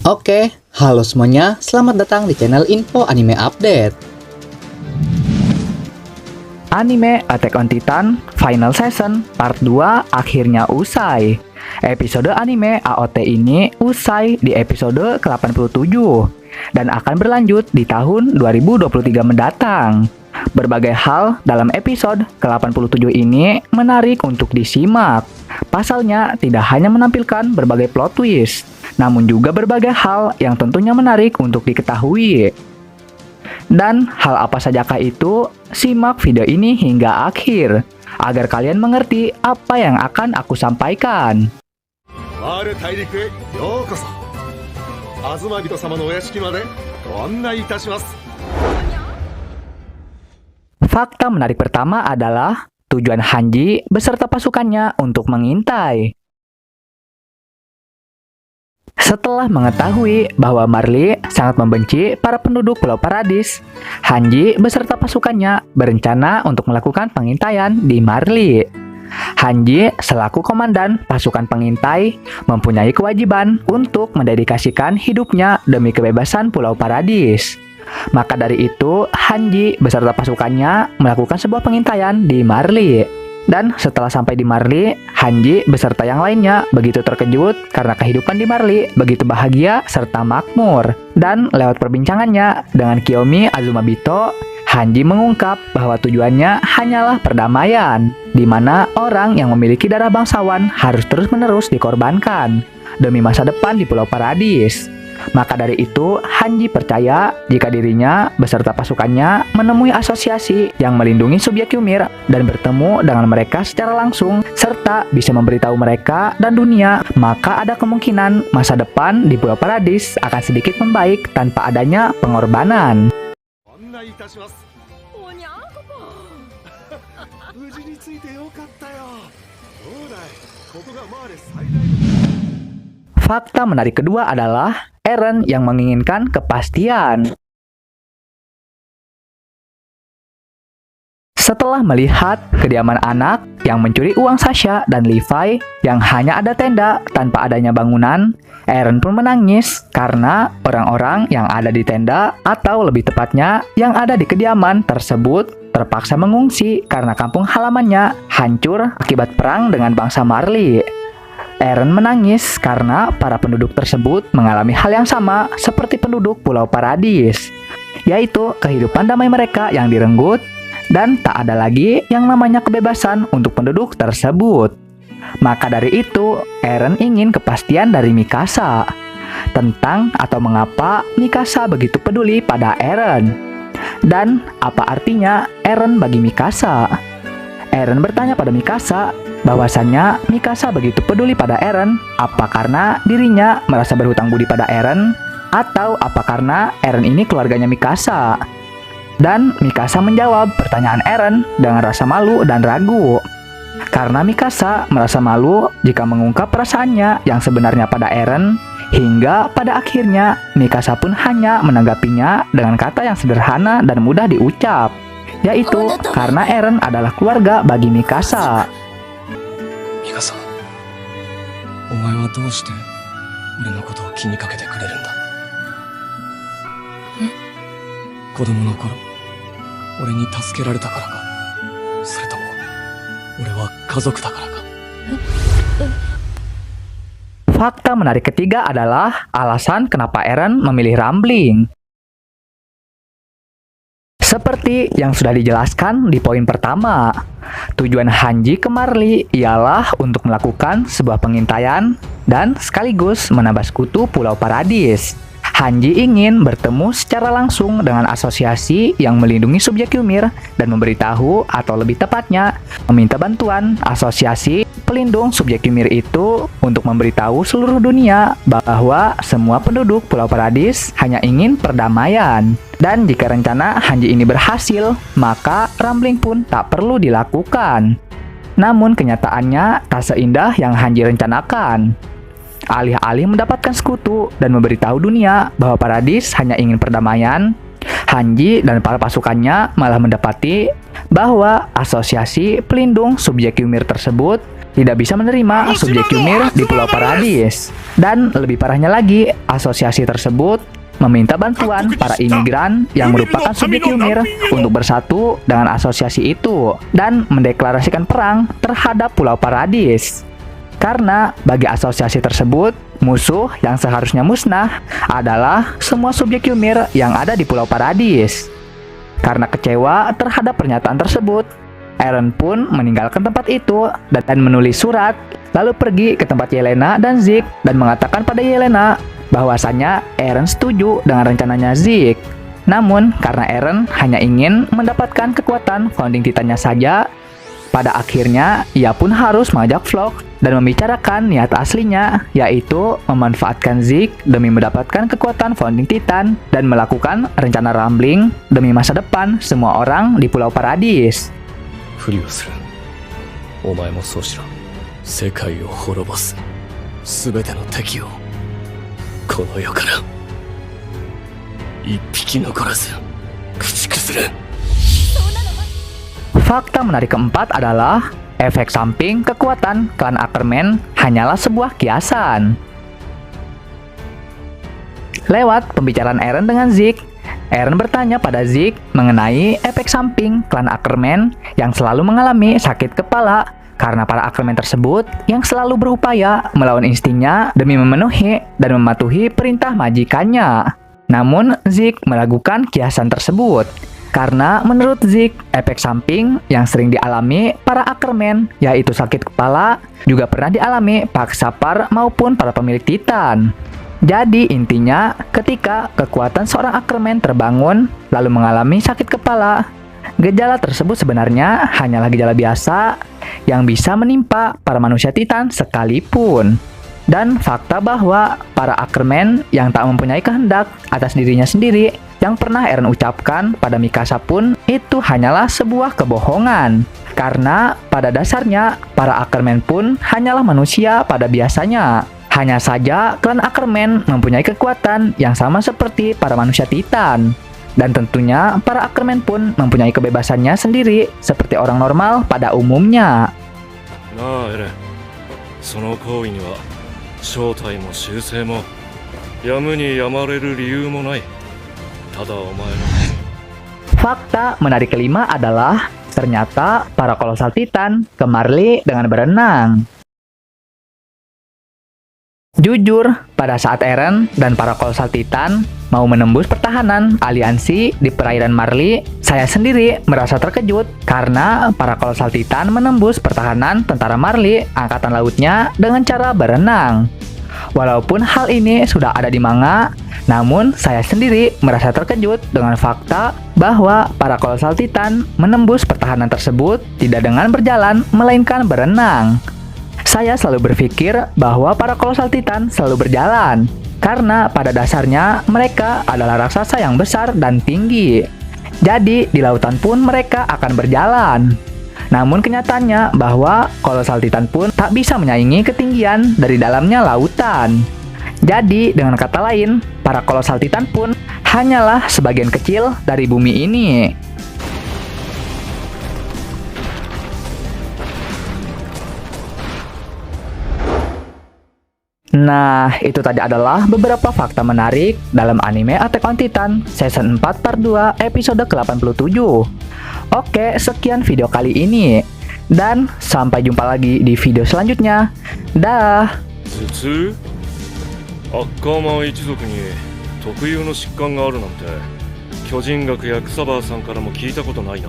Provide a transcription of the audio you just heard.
Oke, halo semuanya, selamat datang di channel Info Anime Update. Anime Attack on Titan Final Season Part 2 akhirnya usai. Episode anime AOT ini usai di episode ke-87 dan akan berlanjut di tahun 2023 mendatang. Berbagai hal dalam episode ke-87 ini menarik untuk disimak. Pasalnya tidak hanya menampilkan berbagai plot twist, namun juga berbagai hal yang tentunya menarik untuk diketahui. Dan hal apa sajakah itu? Simak video ini hingga akhir, agar kalian mengerti apa yang akan aku sampaikan. Fakta menarik pertama adalah tujuan Hanji beserta pasukannya untuk mengintai. Setelah mengetahui bahwa Marley sangat membenci para penduduk Pulau Paradis, Hanji beserta pasukannya berencana untuk melakukan pengintaian di Marley. Hanji selaku komandan pasukan pengintai mempunyai kewajiban untuk mendedikasikan hidupnya demi kebebasan Pulau Paradis. Maka dari itu, Hanji beserta pasukannya melakukan sebuah pengintaian di Marley. Dan setelah sampai di Marley, Hanji beserta yang lainnya begitu terkejut karena kehidupan di Marley begitu bahagia serta makmur. Dan lewat perbincangannya dengan Kiyomi Azumabito, Hanji mengungkap bahwa tujuannya hanyalah perdamaian, di mana orang yang memiliki darah bangsawan harus terus-menerus dikorbankan demi masa depan di Pulau Paradis. Maka dari itu, Hanji percaya jika dirinya beserta pasukannya menemui asosiasi yang melindungi subjek Ymir dan bertemu dengan mereka secara langsung, serta bisa memberitahu mereka dan dunia, maka ada kemungkinan masa depan di Pulau Paradis akan sedikit membaik tanpa adanya pengorbanan. Fakta menarik kedua adalah Eren yang menginginkan kepastian. Setelah melihat kediaman anak yang mencuri uang Sasha dan Levi yang hanya ada tenda tanpa adanya bangunan, Eren pun menangis karena orang-orang yang ada di tenda atau lebih tepatnya yang ada di kediaman tersebut terpaksa mengungsi karena kampung halamannya hancur akibat perang dengan bangsa Marley. Eren menangis karena para penduduk tersebut mengalami hal yang sama seperti penduduk Pulau Paradis, yaitu kehidupan damai mereka yang direnggut dan tak ada lagi yang namanya kebebasan untuk penduduk tersebut. Maka dari itu, Eren ingin kepastian dari Mikasa tentang atau mengapa Mikasa begitu peduli pada Eren. Dan apa artinya Eren bagi Mikasa? Eren bertanya pada Mikasa bahwasannya Mikasa begitu peduli pada Eren apa karena dirinya merasa berhutang budi pada Eren atau apa karena Eren ini keluarganya Mikasa. Dan Mikasa menjawab pertanyaan Eren dengan rasa malu dan ragu. Karena Mikasa merasa malu jika mengungkap perasaannya yang sebenarnya pada Eren, hingga pada akhirnya Mikasa pun hanya menanggapinya dengan kata yang sederhana dan mudah diucap, yaitu karena Eren adalah keluarga bagi Mikasa. ミカさん、お前はどうして俺のことを気にかけてくれるんだ？子供の頃、俺に助けられたからか、それとも俺は家族だからか。Fakta menarik ketiga adalah alasan kenapa Eren memilih Rambling. Seperti yang sudah dijelaskan di poin pertama, tujuan Hanji ke Marley ialah untuk melakukan sebuah pengintaian dan sekaligus menambah sekutu Pulau Paradis. Hanji ingin bertemu secara langsung dengan asosiasi yang melindungi subjek Ymir dan memberitahu atau lebih tepatnya meminta bantuan asosiasi pelindung subjek Ymir itu untuk memberitahu seluruh dunia bahwa semua penduduk Pulau Paradis hanya ingin perdamaian. Dan jika rencana Hanji ini berhasil, maka Rambling pun tak perlu dilakukan. Namun kenyataannya tak seindah yang Hanji rencanakan. Alih-alih mendapatkan sekutu dan memberitahu dunia bahwa Paradis hanya ingin perdamaian, Hanji dan para pasukannya malah mendapati bahwa asosiasi pelindung subjek Ymir tersebut tidak bisa menerima subjek Ymir di Pulau Paradis. Dan lebih parahnya lagi, asosiasi tersebut meminta bantuan para imigran yang merupakan subjek Ymir untuk bersatu dengan asosiasi itu dan mendeklarasikan perang terhadap Pulau Paradis. Karena bagi asosiasi tersebut, musuh yang seharusnya musnah adalah semua subjek Ymir yang ada di Pulau Paradis. Karena kecewa terhadap pernyataan tersebut, Eren pun meninggalkan tempat itu dan menulis surat, lalu pergi ke tempat Yelena dan Zeke dan mengatakan pada Yelena bahwasanya Eren setuju dengan rencananya Zeke. Namun, karena Eren hanya ingin mendapatkan kekuatan founding Titannya saja, pada akhirnya ia pun harus mengajak vlog dan membicarakan niat aslinya, yaitu memanfaatkan Zeke demi mendapatkan kekuatan founding Titan dan melakukan rencana rambling demi masa depan semua orang di Pulau Paradis. ふりをする。お前もそうしろ。世界を滅ぼす。すべての敵をこの世から一匹残らず駆逐する。 Fakta menarik keempat adalah efek samping kekuatan klan Ackerman hanyalah sebuah kiasan. Lewat pembicaraan Eren dengan Zeke, Eren bertanya pada Zeke mengenai efek samping klan Ackerman yang selalu mengalami sakit kepala karena para Ackerman tersebut yang selalu berupaya melawan instingnya demi memenuhi dan mematuhi perintah majikannya. Namun, Zeke meragukan kiasan tersebut. Karena menurut Zeke, efek samping yang sering dialami para Ackerman, yaitu sakit kepala, juga pernah dialami Pak Sapar maupun para pemilik Titan. Jadi intinya, ketika kekuatan seorang Ackerman terbangun, lalu mengalami sakit kepala, gejala tersebut sebenarnya hanyalah gejala biasa yang bisa menimpa para manusia Titan sekalipun. Dan fakta bahwa para Ackerman yang tak mempunyai kehendak atas dirinya sendiri yang pernah Eren ucapkan pada Mikasa pun itu hanyalah sebuah kebohongan. Karena pada dasarnya para Ackerman pun hanyalah manusia pada biasanya. Hanya saja klan Ackerman mempunyai kekuatan yang sama seperti para manusia Titan. Dan tentunya para Ackerman pun mempunyai kebebasannya sendiri seperti orang normal pada umumnya. なあエレン、その行為には正体も習性もやむにやまれる理由もない。ただお前の Fakta menarik kelima adalah ternyata para kolosal Titan ke Marley dengan berenang. Jujur, pada saat Eren dan para kolosal Titan mau menembus pertahanan aliansi di perairan Marley, saya sendiri merasa terkejut karena para kolosal Titan menembus pertahanan tentara Marley angkatan lautnya dengan cara berenang. Walaupun hal ini sudah ada di manga, namun saya sendiri merasa terkejut dengan fakta bahwa para kolosal Titan menembus pertahanan tersebut tidak dengan berjalan, melainkan berenang. Saya selalu berpikir bahwa para kolosal Titan selalu berjalan, karena pada dasarnya mereka adalah raksasa yang besar dan tinggi. Jadi di lautan pun mereka akan berjalan. Namun kenyataannya bahwa kolosal Titan pun tak bisa menyaingi ketinggian dari dalamnya lautan. Jadi dengan kata lain, para kolosal Titan pun hanyalah sebagian kecil dari bumi ini. Nah, itu tadi adalah beberapa fakta menarik dalam anime Attack on Titan Season 4 Part 2 episode ke-87. Oke, sekian video kali ini. Dan sampai jumpa lagi di video selanjutnya. Dah. 頭痛？アッカーマン一族に特有の疾患があるなんて巨人学や草葉さんからも聞いたことないな。